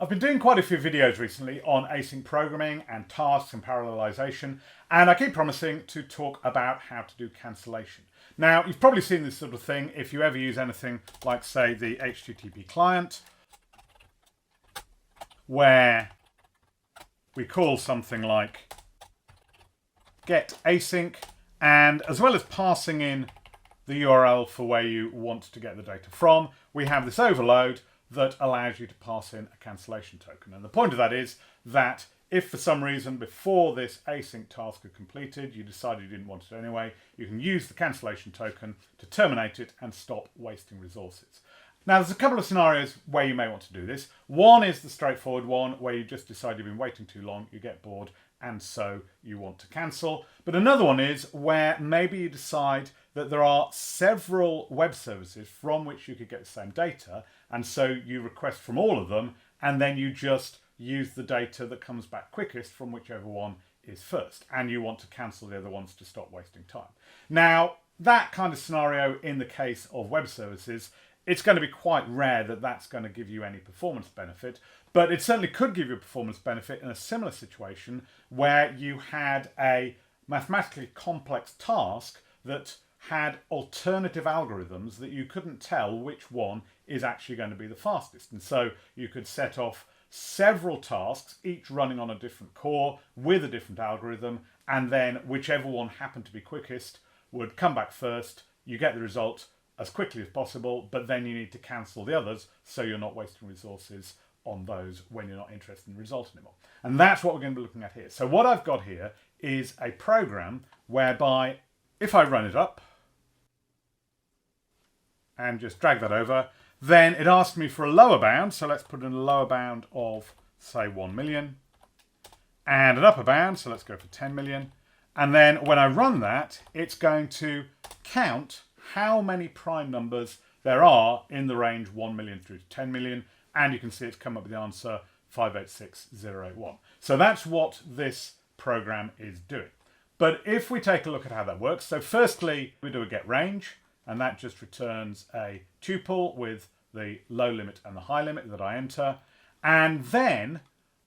I've been doing quite a few videos recently on async programming and tasks and parallelization, and I keep promising to talk about how to do cancellation. Now, you've probably seen this sort of thing if you ever use anything like, say, the HTTP client, where we call something like get async, and as well as passing in the URL for where you want to get the data from, we have this overload that allows you to pass in a cancellation token. And the point of that is that if for some reason before this async task had completed, you decided you didn't want it anyway, you can use the cancellation token to terminate it and stop wasting resources. Now, there's a couple of scenarios where you may want to do this. One is the straightforward one where you just decide you've been waiting too long, you get bored, and so you want to cancel. But another one is where maybe you decide that there are several web services from which you could get the same data, and so you request from all of them, and then you just use the data that comes back quickest from whichever one is first, and you want to cancel the other ones to stop wasting time. Now, that kind of scenario in the case of web services, it's going to be quite rare that that's going to give you any performance benefit, but it certainly could give you a performance benefit in a similar situation where you had a mathematically complex task that had alternative algorithms that you couldn't tell which one is actually going to be the fastest. And so you could set off several tasks, each running on a different core with a different algorithm, and then whichever one happened to be quickest would come back first. You get the result as quickly as possible, but then you need to cancel the others so you're not wasting resources on those when you're not interested in the result anymore. And that's what we're going to be looking at here. So what I've got here is a program whereby if I run it up and just drag that over, then it asks me for a lower bound. So let's put in a lower bound of, say, 1 million, and an upper bound. So let's go for 10 million. And then when I run that, it's going to count how many prime numbers there are in the range 1 million through to 10 million. And you can see it's come up with the answer 586081. So that's what this program is doing. But if we take a look at how that works, so firstly, we do a get range, and that just returns a tuple with the low limit and the high limit that I enter. And then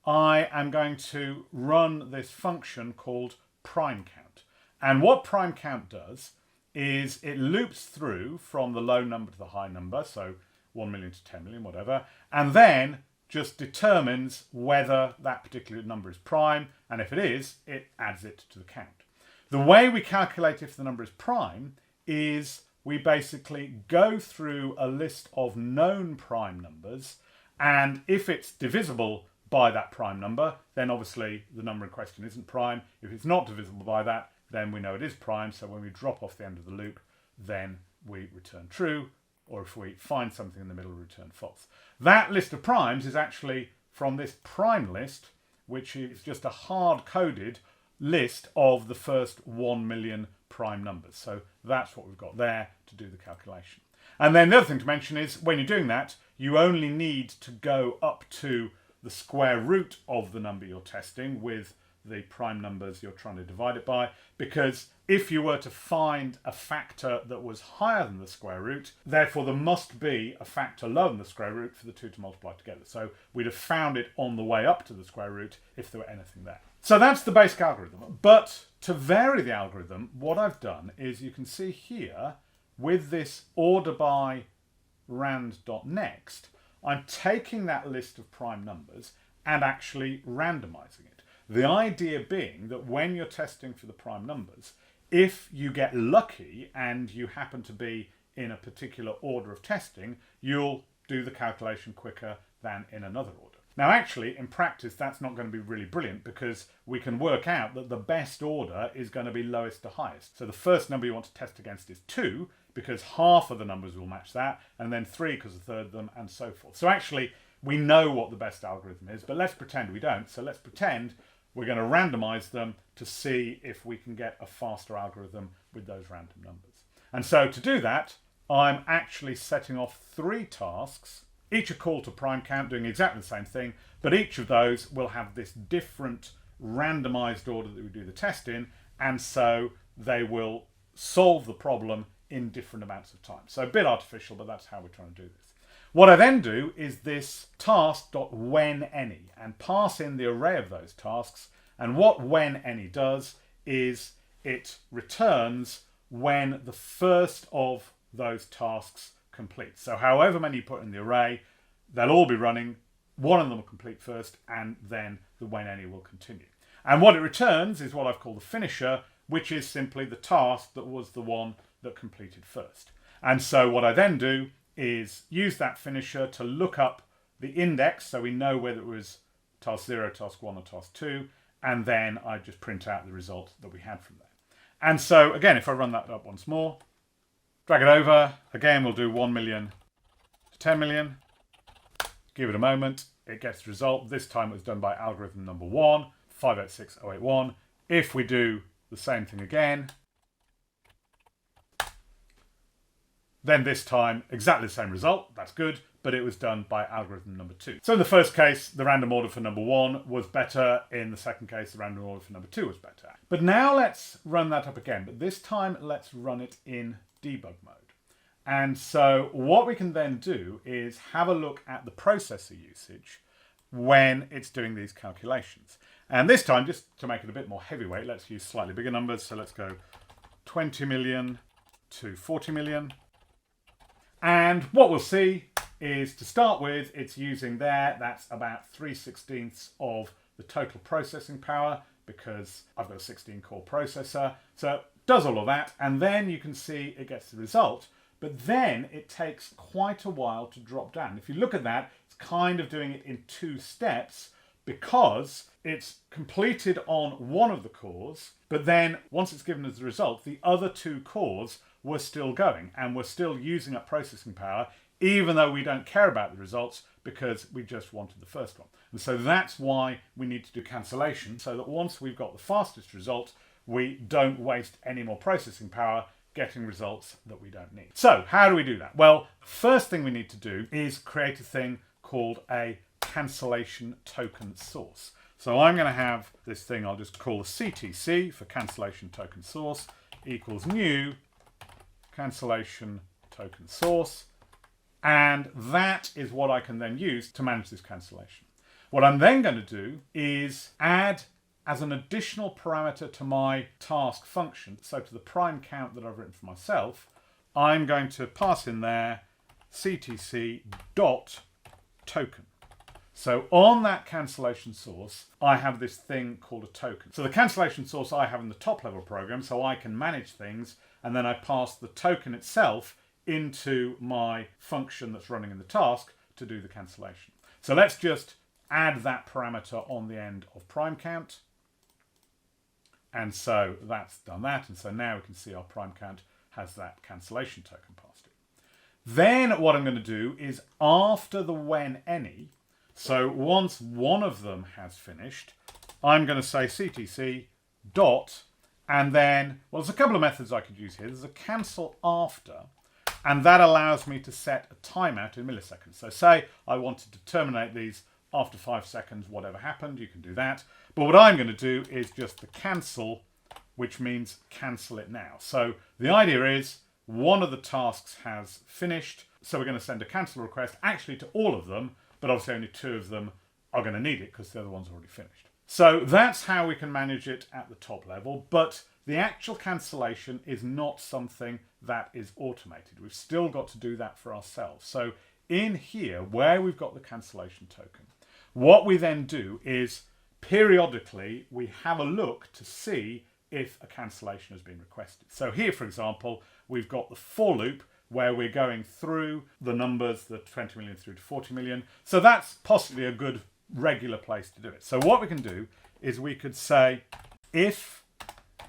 I am going to run this function called prime count. And what prime count does is it loops through from the low number to the high number, so 1 million to 10 million, whatever, and then just determines whether that particular number is prime, and if it is, it adds it to the count. The way we calculate if the number is prime is we basically go through a list of known prime numbers, and if it's divisible by that prime number, then obviously the number in question isn't prime. If it's not divisible by that, then we know it is prime, so when we drop off the end of the loop, then we return true, or if we find something in the middle, we return false. That list of primes is actually from this prime list, which is just a hard-coded list of the first 1 million prime numbers. So that's what we've got there to do the calculation. And then the other thing to mention is when you're doing that, you only need to go up to the square root of the number you're testing with the prime numbers you're trying to divide it by, because if you were to find a factor that was higher than the square root, therefore there must be a factor lower than the square root for the two to multiply together. So we'd have found it on the way up to the square root if there were anything there. So that's the basic algorithm. But to vary the algorithm, what I've done is you can see here with this order by rand.next, I'm taking that list of prime numbers and actually randomizing it. The idea being that when you're testing for the prime numbers, if you get lucky and you happen to be in a particular order of testing, you'll do the calculation quicker than in another order. Now, actually, in practice, that's not going to be really brilliant because we can work out that the best order is going to be lowest to highest. So the first number you want to test against is 2 because half of the numbers will match that, and then 3 because a third of them, and so forth. So actually, we know what the best algorithm is, but let's pretend we don't. So let's pretend we're going to randomize them to see if we can get a faster algorithm with those random numbers. And so to do that, I'm actually setting off 3 tasks, each a call to prime count doing exactly the same thing, but each of those will have this different randomized order that we do the test in, and so they will solve the problem in different amounts of time. So a bit artificial, but that's how we're trying to do this. What I then do is this task.whenAny and pass in the array of those tasks. And what whenAny does is it returns when the first of those tasks complete. So however many you put in the array, they'll all be running. One of them will complete first, and then the whenAny will continue. And what it returns is what I've called the finisher, which is simply the task that was the one that completed first. And so what I then do is use that finisher to look up the index so we know whether it was task 0, task 1 or task 2, and then I just print out the result that we had from there. And so again, if I run that up once more, drag it over, again we'll do 1 million to 10 million, give it a moment, it gets the result. This time it was done by algorithm number 1, 586081. If we do the same thing again, then this time exactly the same result, that's good, but it was done by algorithm number 2. So in the first case, the random order for number 1 was better. In the second case, the random order for number 2 was better. But now let's run that up again, but this time let's run it in debug mode. And so what we can then do is have a look at the processor usage when it's doing these calculations. And this time, just to make it a bit more heavyweight, let's use slightly bigger numbers. So let's go 20 million to 40 million. And what we'll see is, to start with, it's using there, that's about 3/16 of the total processing power, because I've got a 16-core processor. So it does all of that, and then you can see it gets the result, but then it takes quite a while to drop down. If you look at that, it's kind of doing it in 2 steps, because it's completed on one of the cores, but then once it's given us the result, the other 2 cores were still going, and we're still using up processing power, even though we don't care about the results, because we just wanted the first one. And so that's why we need to do cancellation, so that once we've got the fastest result, we don't waste any more processing power getting results that we don't need. So how do we do that? Well, the first thing we need to do is create a thing called a cancellation token source. So I'm going to have this thing I'll just call a CTC for cancellation token source equals new cancellation token source, and that is what I can then use to manage this cancellation. What I'm then going to do is add as an additional parameter to my task function, so to the prime count that I've written for myself, I'm going to pass in there CTC dot token. So on that cancellation source, I have this thing called a token. So the cancellation source I have in the top level program, so I can manage things, and then I pass the token itself into my function that's running in the task to do the cancellation. So let's just add that parameter on the end of prime count. And so that's done that. And so now we can see our prime count has that cancellation token passed in. Then what I'm going to do is, after the whenAny, so once one of them has finished, I'm going to say CTC dot, and then, well, there's a couple of methods I could use here. There's a cancel after, and that allows me to set a timeout in milliseconds. So say I wanted to terminate these after 5 seconds, whatever happened, you can do that. But what I'm going to do is just the cancel, which means cancel it now. So the idea is one of the tasks has finished, so we're going to send a cancel request actually to all of them, but obviously only 2 of them are going to need it because the other one's already finished. So that's how we can manage it at the top level, but the actual cancellation is not something that is automated. We've still got to do that for ourselves. So in here, where we've got the cancellation token, what we then do is periodically we have a look to see if a cancellation has been requested. So here, for example, we've got the for loop where we're going through the numbers, the 20 million through to 40 million. So that's possibly a good regular place to do it. So what we can do is we could say if,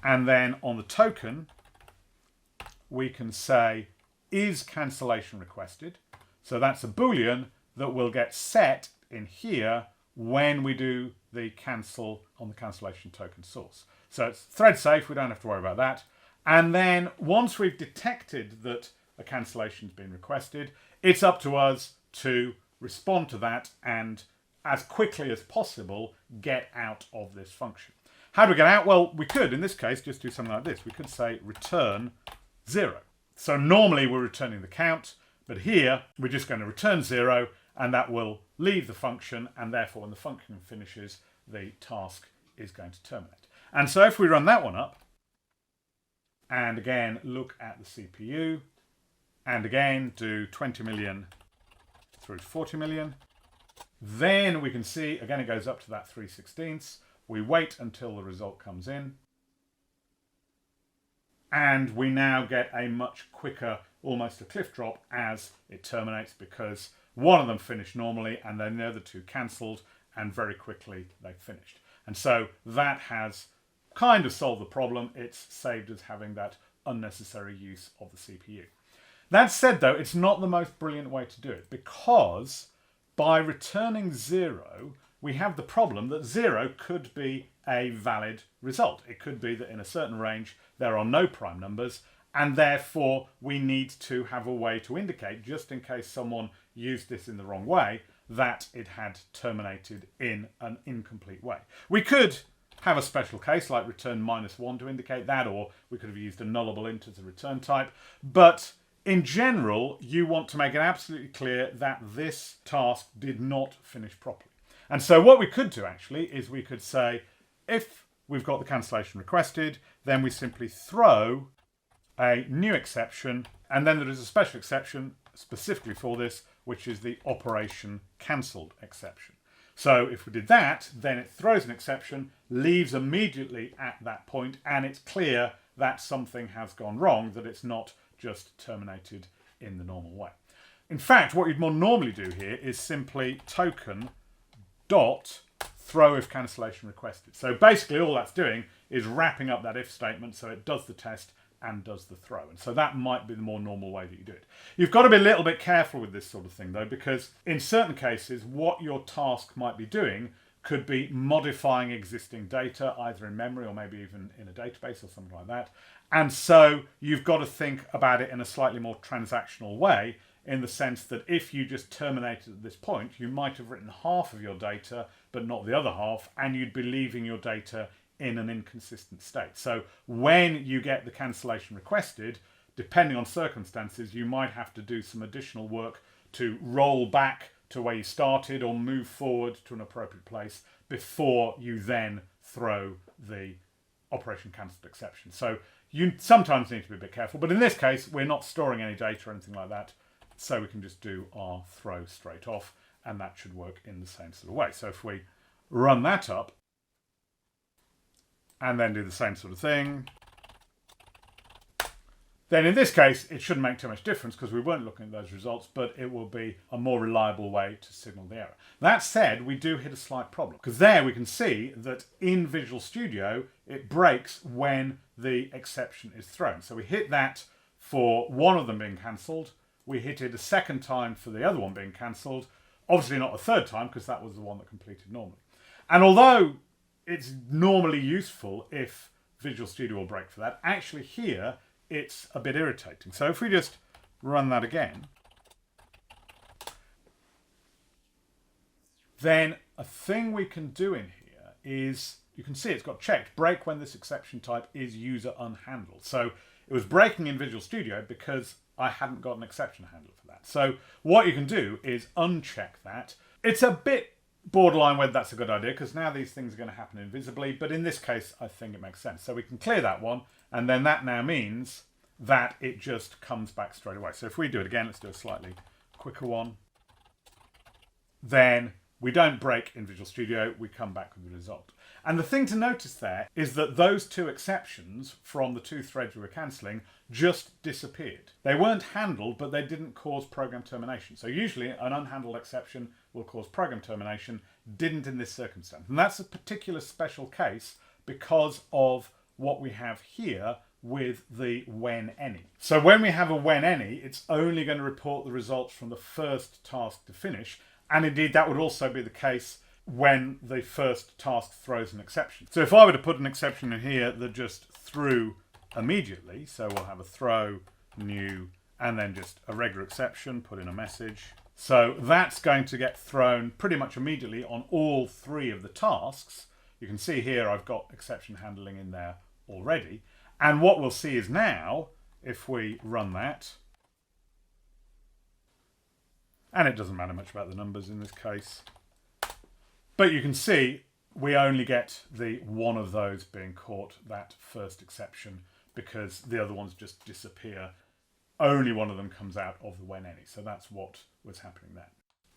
and then on the token, we can say is cancellation requested. So that's a Boolean that will get set in here when we do the cancel on the cancellation token source. So it's thread safe, we don't have to worry about that. And then once we've detected that a cancellation has been requested, it's up to us to respond to that and as quickly as possible get out of this function. How do we get out? Well, we could, in this case, just do something like this. We could say return 0. So normally we're returning the count, But here, we're just going to return 0, and that will leave the function, and therefore when the function finishes, the task is going to terminate. And so if we run that one up, and again look at the CPU, and again do 20 million through to 40 million, then we can see, again it goes up to that 3/16. We wait until the result comes in, and we now get a much quicker, almost a cliff drop as it terminates, because one of them finished normally and then the other two cancelled, and very quickly they finished. And so that has kind of solved the problem. It's saved us having that unnecessary use of the CPU. That said, though, it's not the most brilliant way to do it, because by returning 0, we have the problem that 0 could be a valid result. It could be that in a certain range there are no prime numbers, and therefore we need to have a way to indicate, just in case someone used this in the wrong way, that it had terminated in an incomplete way. We could have a special case like return -1 to indicate that, or we could have used a nullable int as a return type, but in general you want to make it absolutely clear that this task did not finish properly. And so what we could do actually is we could say, if we've got the cancellation requested, then we simply throw a new exception, and then there is a special exception specifically for this, which is the operation cancelled exception. So if we did that, then it throws an exception, leaves immediately at that point, and it's clear that something has gone wrong, that it's not just terminated in the normal way. In fact, what you'd more normally do here is simply token dot throw if cancellation requested. So basically all that's doing is wrapping up that if statement, so it does the test and does the throw. And so that might be the more normal way that you do it. You've got to be a little bit careful with this sort of thing though, because in certain cases what your task might be doing could be modifying existing data, either in memory or maybe even in a database or something like that. And so you've got to think about it in a slightly more transactional way, in the sense that if you just terminated at this point, you might have written half of your data but not the other half, and you'd be leaving your data in an inconsistent state. So when you get the cancellation requested, depending on circumstances, you might have to do some additional work to roll back to where you started or move forward to an appropriate place before you then throw the operation cancelled exception. So you sometimes need to be a bit careful, but in this case we're not storing any data or anything like that, so we can just do our throw straight off, and that should work in the same sort of way. So if we run that up and then do the same sort of thing, then in this case it shouldn't make too much difference because we weren't looking at those results, but it will be a more reliable way to signal the error. That said, we do hit a slight problem, because there we can see that in Visual Studio it breaks when the exception is thrown. So we hit that for one of them being cancelled, we hit it a second time for the other one being cancelled, obviously not a third time because that was the one that completed normally. And although it's normally useful if Visual Studio will break for that, actually here it's a bit irritating. So if we just run that again, then a thing we can do in here is, you can see it's got checked, break when this exception type is user unhandled. So it was breaking in Visual Studio because I hadn't got an exception handler for that. So what you can do is uncheck that. It's a bit borderline whether that's a good idea, because now these things are going to happen invisibly, but in this case I think it makes sense. So we can clear that one, and then that now means that it just comes back straight away. So if we do it again, let's do a slightly quicker one, then we don't break in Visual Studio, we come back with the result. And the thing to notice there is that those two exceptions from the two threads we were cancelling just disappeared. They weren't handled, but they didn't cause program termination. So usually an unhandled exception will cause program termination, didn't in this circumstance. And that's a particular special case because of what we have here with the when any. So when we have a when any, it's only going to report the results from the first task to finish. And indeed, that would also be the case when the first task throws an exception. So if I were to put an exception in here that just threw immediately, so we'll have a throw, new, and then just a regular exception, put in a message. So that's going to get thrown pretty much immediately on all three of the tasks. You can see here I've got exception handling in there already. And what we'll see is now, if we run that, And it doesn't matter much about the numbers in this case. But you can see we only get the one of those being caught, that first exception, because the other ones just disappear. Only one of them comes out of the when any. So that's what was happening there.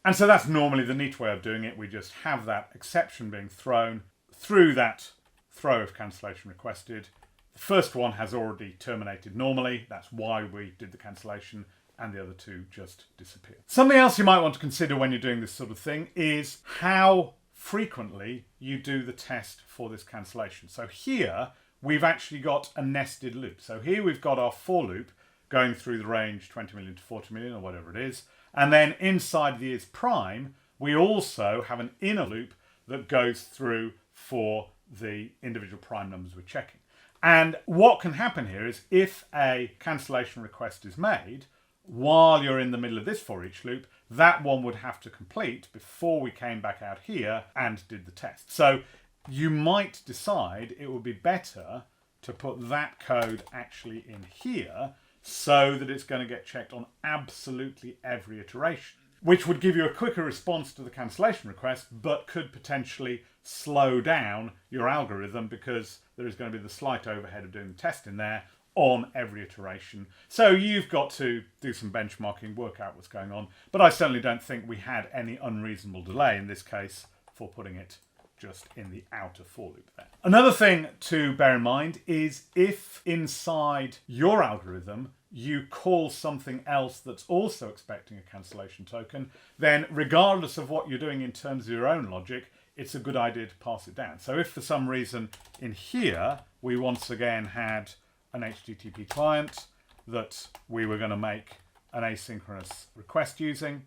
And so that's normally the neat way of doing it. We just have that exception being thrown through that throw of cancellation requested. The first one has already terminated normally. That's why we did the cancellation, and the other two just disappear. Something else you might want to consider when you're doing this sort of thing is how frequently you do the test for this cancellation. So here we've actually got a nested loop. So here we've got our for loop going through the range 20 million to 40 million or whatever it is. And then inside the is prime, we also have an inner loop that goes through for the individual prime numbers we're checking. And what can happen here is if a cancellation request is made, while you're in the middle of this for each loop, that one would have to complete before we came back out here and did the test. So you might decide it would be better to put that code actually in here so that it's going to get checked on absolutely every iteration, which would give you a quicker response to the cancellation request, but could potentially slow down your algorithm because there is going to be the slight overhead of doing the test in there on every iteration. So you've got to do some benchmarking, work out what's going on. But I certainly don't think we had any unreasonable delay in this case for putting it just in the outer for loop there. Another thing to bear in mind is if inside your algorithm you call something else that's also expecting a cancellation token, then regardless of what you're doing in terms of your own logic, it's a good idea to pass it down. So if for some reason in here we once again had an HTTP client that we were going to make an asynchronous request using,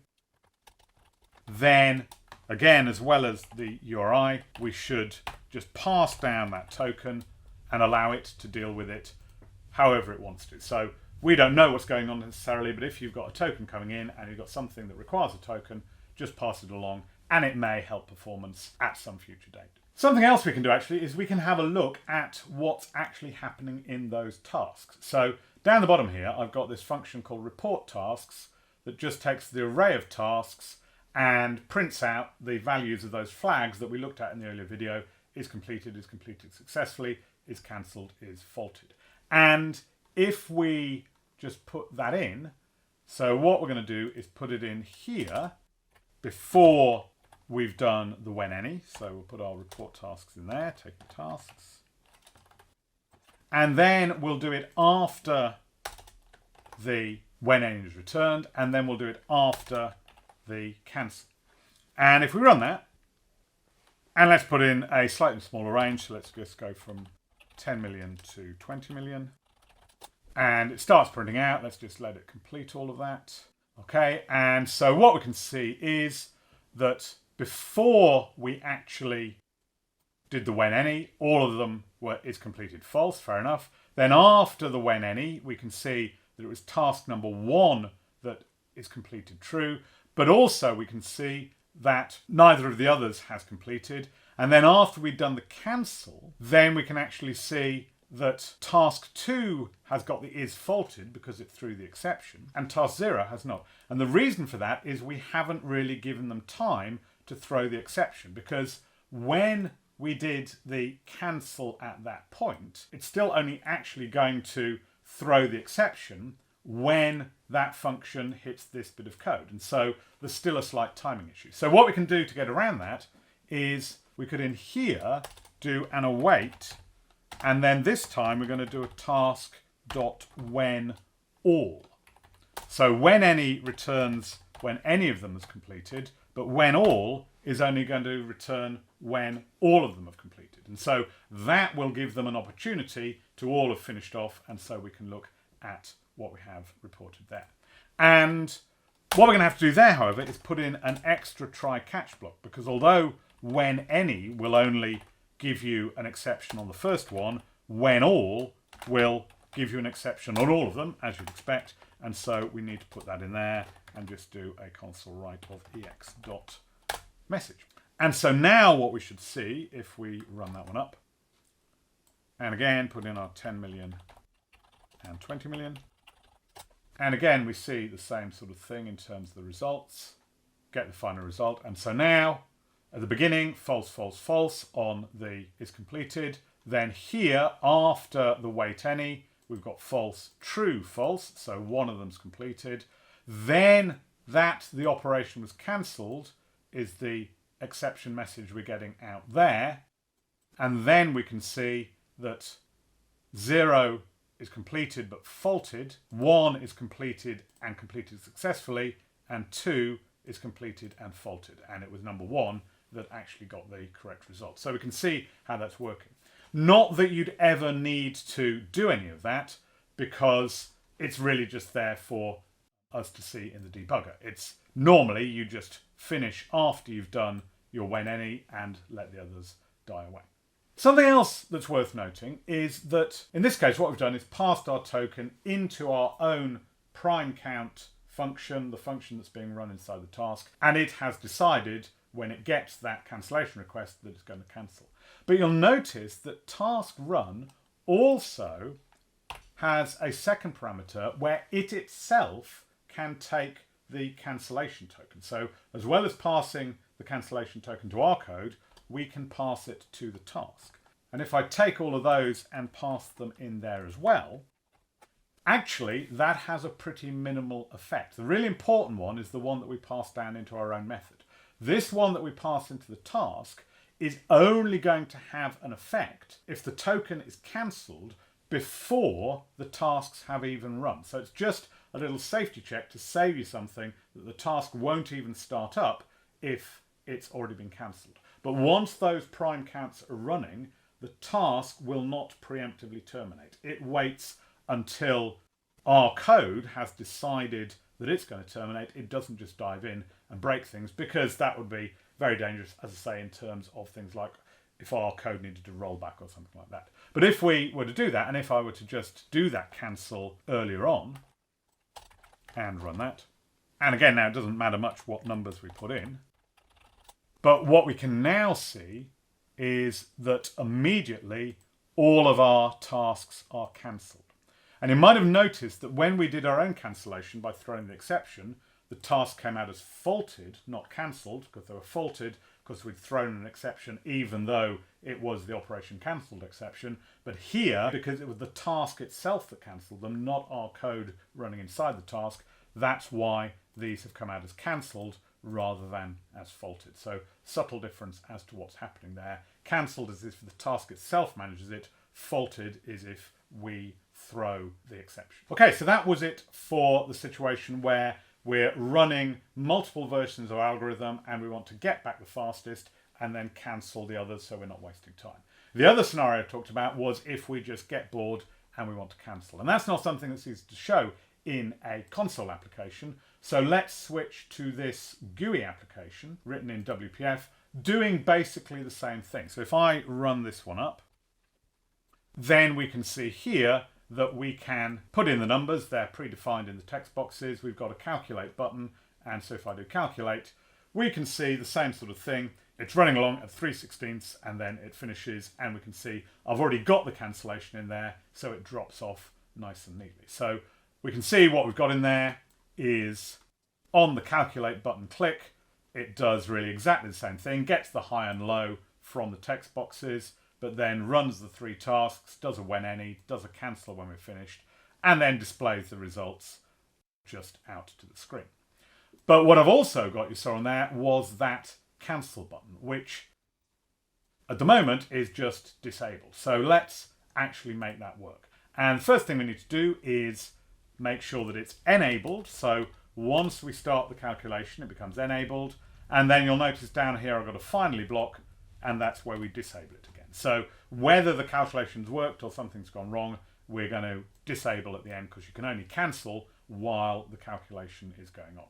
then again, as well as the URI, we should just pass down that token and allow it to deal with it however it wants to. So we don't know what's going on necessarily, but if you've got a token coming in and you've got something that requires a token, just pass it along and it may help performance at some future date. Something else we can do actually is we can have a look at what's actually happening in those tasks. So down the bottom here, I've got this function called report tasks that just takes the array of tasks and prints out the values of those flags that we looked at in the earlier video. Is completed successfully, is cancelled, is faulted. And if we just put that in, so what we're going to do is put it in here before we've done the when any. So we'll put our report tasks in there, take the tasks. And then we'll do it after the when any is returned, and then we'll do it after the cancel. And if we run that, and let's put in a slightly smaller range, so let's just go from 10 million to 20 million. And it starts printing out. Let's just let it complete all of that. Okay, and so what we can see is that before we actually did the when any, all of them is completed false, fair enough. Then after the when any, we can see that it was task number 1 that is completed true, but also we can see that neither of the others has completed. And then after we've done the cancel, then we can actually see that task 2 has got the is faulted because it threw the exception, and task 0 has not. And the reason for that is we haven't really given them time to throw the exception, because when we did the cancel at that point, it's still only actually going to throw the exception when that function hits this bit of code. And so there's still a slight timing issue. So what we can do to get around that is we could in here do an await, and then this time we're going to do a task.when all. So when any returns when any of them is completed, but when all is only going to return when all of them have completed. And so that will give them an opportunity to all have finished off, and so we can look at what we have reported there. And what we're going to have to do there, however, is put in an extra try catch block, because although when any will only give you an exception on the first one, when all will give you an exception on all of them, as you'd expect. And so we need to put that in there and just do a console write of ex.message. And so now what we should see, if we run that one up, and again put in our 10 million and 20 million, and again we see the same sort of thing in terms of the results. get the final result. And so now, at the beginning, false, false, false on the is completed. Then here, after the wait any, we've got false, true, false. So one of them's completed. Then that the operation was cancelled is the exception message we're getting out there. And then we can see that 0 is completed but faulted, 1 is completed and completed successfully, and 2 is completed and faulted. And it was number 1 that actually got the correct result. So we can see how that's working. Not that you'd ever need to do any of that, because it's really just there for us to see in the debugger. It's normally you just finish after you've done your when any and let the others die away. Something else that's worth noting is that in this case what we've done is passed our token into our own prime count function, the function that's being run inside the task, and it has decided when it gets that cancellation request that it's going to cancel. But you'll notice that task run also has a second parameter where it itself can take the cancellation token. So as well as passing the cancellation token to our code, we can pass it to the task. And if I take all of those and pass them in there as well, actually that has a pretty minimal effect. The really important one is the one that we pass down into our own method. This one that we pass into the task is only going to have an effect if the token is cancelled before the tasks have even run. So it's just a little safety check to save you something that the task won't even start up if it's already been cancelled. But once those prime counts are running, the task will not preemptively terminate. It waits until our code has decided that it's going to terminate. It doesn't just dive in and break things, because that would be very dangerous, as I say, in terms of things like if our code needed to roll back or something like that. But if we were to do that, and if I were to just do that cancel earlier on and run that, and again now it doesn't matter much what numbers we put in, but what we can now see is that immediately all of our tasks are cancelled. And you might have noticed that when we did our own cancellation by throwing the exception, the task came out as faulted, not cancelled, because they were faulted because we'd thrown an exception even though it was the operation cancelled exception. But here, because it was the task itself that cancelled them, not our code running inside the task, that's why these have come out as cancelled rather than as faulted. So subtle difference as to what's happening there. Cancelled is if the task itself manages it. Faulted is if we throw the exception. Okay, so that was it for the situation where we're running multiple versions of algorithm and we want to get back the fastest and then cancel the others so we're not wasting time. The other scenario I talked about was if we just get bored and we want to cancel. And that's not something that's easy to show in a console application. So let's switch to this GUI application written in WPF, doing basically the same thing. So if I run this one up, then we can see here that we can put in the numbers. They're predefined in the text boxes. We've got a calculate button. And so if I do calculate, we can see the same sort of thing. It's running along at 3/16 and then it finishes. And we can see I've already got the cancellation in there. So it drops off nice and neatly. So we can see what we've got in there is on the calculate button click. It does really exactly the same thing. Gets the high and low from the text boxes, but then runs the 3 tasks, does a when any, does a cancel when we're finished, and then displays the results just out to the screen. But what I've also got, you saw on there, was that cancel button, which at the moment is just disabled. So let's actually make that work. And the first thing we need to do is make sure that it's enabled. So once we start the calculation, it becomes enabled. And then you'll notice down here I've got a finally block, and that's where we disable it again. So whether the calculation's worked or something's gone wrong, we're going to disable at the end because you can only cancel while the calculation is going on.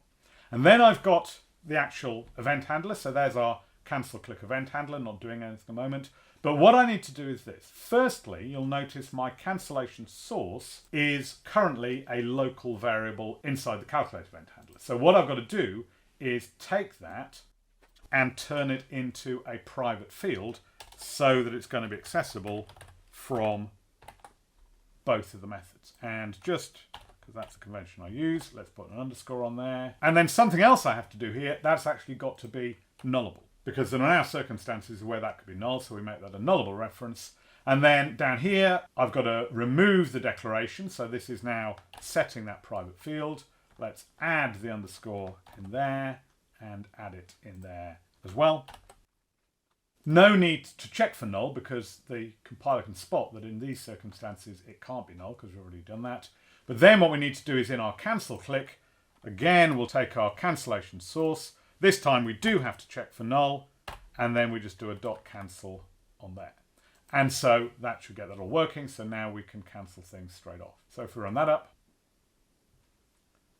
And then I've got the actual event handler. So there's our cancel click event handler, not doing anything at the moment. But what I need to do is this. Firstly, you'll notice my cancellation source is currently a local variable inside the calculate event handler. So what I've got to do is take that and turn it into a private field so that it's going to be accessible from both of the methods. And just because that's the convention I use. Let's put an underscore on there. And then something else I have to do here, that's actually got to be nullable, because there are now circumstances where that could be null, so we make that a nullable reference. And then down here, I've got to remove the declaration, so this is now setting that private field. Let's add the underscore in there and add it in there as well. No need to check for null, because the compiler can spot that in these circumstances it can't be null, because we've already done that. But then what we need to do is in our cancel click, again, we'll take our cancellation source. This time we do have to check for null, and then we just do a dot cancel on there. And so that should get that all working. So now we can cancel things straight off. So if we run that up,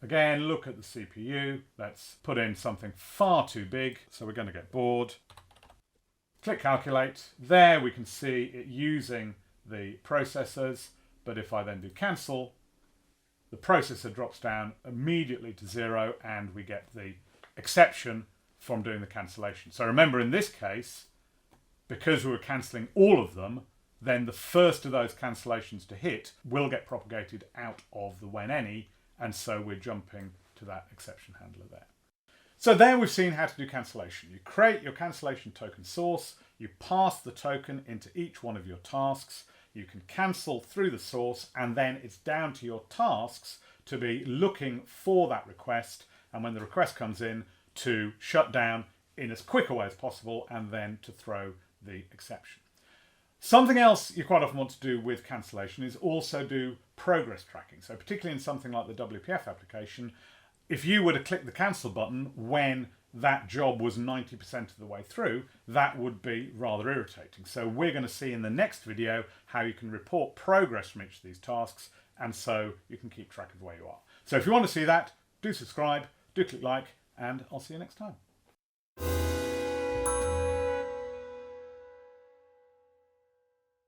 again, look at the CPU. Let's put in something far too big. So we're going to get bored. Click calculate. There we can see it using the processors. But if I then do cancel, the processor drops down immediately to 0 and we get the exception from doing the cancellation. So remember, in this case, because we were cancelling all of them, then the first of those cancellations to hit will get propagated out of the when any, and so we're jumping to that exception handler there. So there we've seen how to do cancellation. You create your cancellation token source, you pass the token into each one of your tasks, you can cancel through the source, and then it's down to your tasks to be looking for that request, and when the request comes in, to shut down in as quick a way as possible, and then to throw the exception. Something else you quite often want to do with cancellation is also do progress tracking. So particularly in something like the WPF application, if you were to click the cancel button when that job was 90% of the way through, that would be rather irritating. So we're going to see in the next video how you can report progress from each of these tasks, and so you can keep track of where you are. So if you want to see that, do subscribe, do click like, and I'll see you next time.